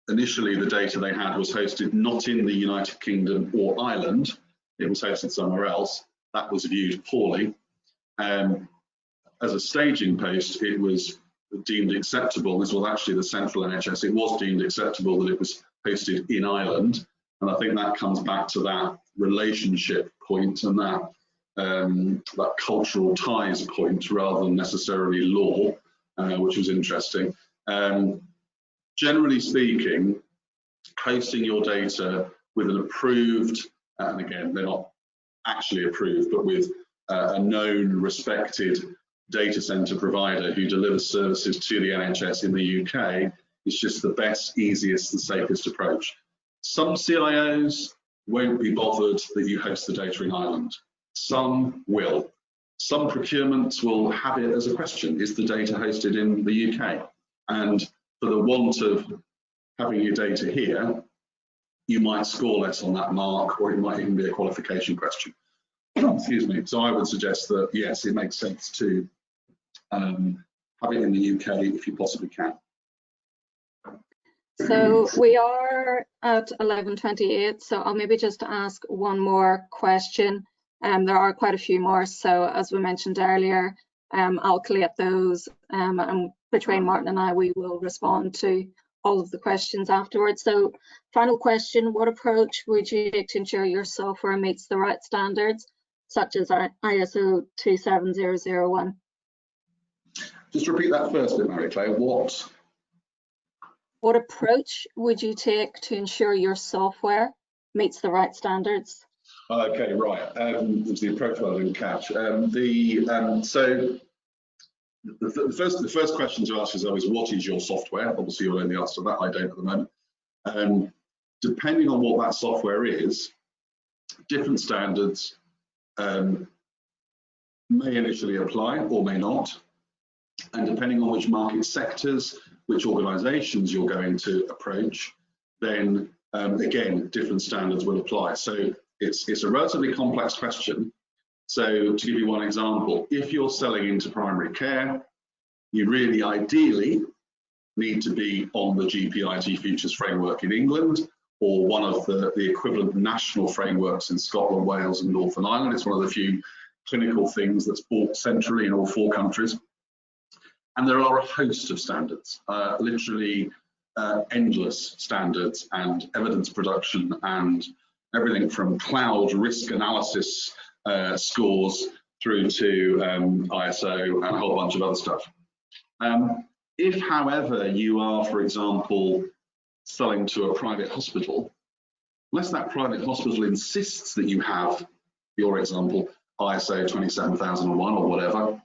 initially the data they had was hosted not in the United Kingdom or Ireland, it was hosted somewhere else, that was viewed poorly. As a staging post, it was deemed acceptable. This was actually the central NHS. It was deemed acceptable that it was hosted in Ireland. And I think that comes back to that relationship point and that that cultural ties point rather than necessarily law, which was interesting. Generally speaking, hosting your data with an approved, and again, they're not actually approved, but with a known, respected data center provider who delivers services to the NHS in the UK is just the best, easiest, and safest approach. Some CIOs won't be bothered that you host the data in Ireland. Some will. Some procurements will have it as a question, is the data hosted in the UK? And for the want of having your data here, you might score less on that mark, or it might even be a qualification question. Excuse me. So I would suggest that, yes, it makes sense to have it in the UK if you possibly can. So we are at 11:28, so I'll maybe just ask one more question. There are quite a few more, so as we mentioned earlier, I'll collate those, and between Martin and I, we will respond to all of the questions afterwards. So final question, what approach would you take to ensure your software meets the right standards, such as ISO 27001? Just repeat that first bit, Marie-Claire. What approach would you take to ensure your software meets the right standards? Okay, right. It's the approach I didn't catch. So the first question to ask is always, what is your software? Obviously, you'll know the answer to that. I don't at the moment. Depending on what that software is, different standards may initially apply or may not. And depending on which market sectors, which organizations you're going to approach, then again, different standards will apply. So it's a relatively complex question. So to give you one example, if you're selling into primary care, you really ideally need to be on the GPIT Futures framework in England, or one of the equivalent national frameworks in Scotland, Wales and Northern Ireland. It's one of the few clinical things that's bought centrally in all 4 countries. And there are a host of standards, literally endless standards and evidence production and everything from cloud risk analysis scores through to ISO and a whole bunch of other stuff. If, however, you are, for example, selling to a private hospital, unless that private hospital insists that you have, your example, ISO 27001 or whatever,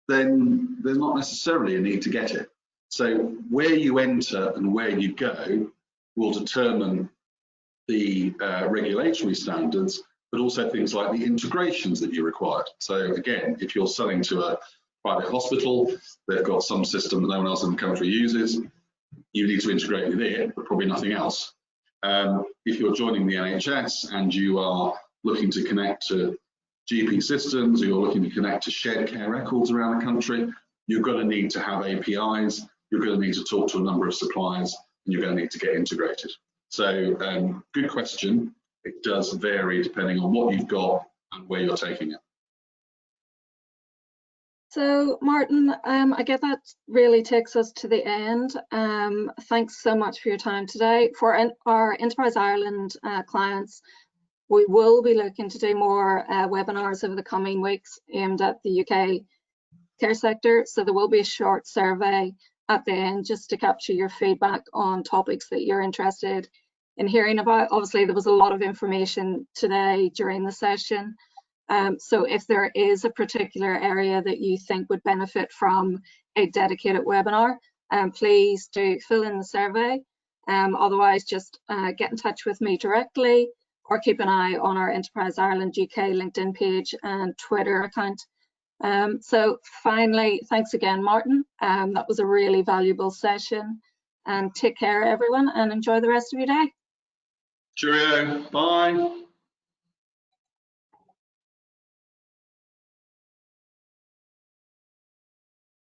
then there's not necessarily a need to get it. So where you enter and where you go will determine the regulatory standards, but also things like the integrations that you required. So again, if you're selling to a private hospital, they've got some system that no one else in the country uses, you need to integrate with it, but probably nothing else. If you're joining the NHS and you are looking to connect to GP systems, or you're looking to connect to shared care records around the country, you're going to need to have APIs, you're going to need to talk to a number of suppliers, and you're going to need to get integrated. So good question. It does vary depending on what you've got and where you're taking it. So Martin, I get that really takes us to the end. Thanks so much for your time today. For our Enterprise Ireland clients, we will be looking to do more webinars over the coming weeks aimed at the UK care sector. So there will be a short survey at the end just to capture your feedback on topics that you're interested in hearing about. Obviously, there was a lot of information today during the session. So if there is a particular area that you think would benefit from a dedicated webinar, please do fill in the survey. Otherwise, just get in touch with me directly or keep an eye on our Enterprise Ireland UK LinkedIn page and Twitter account. So finally, thanks again, Martin. That was a really valuable session, and take care, everyone, and enjoy the rest of your day. Cheerio, bye.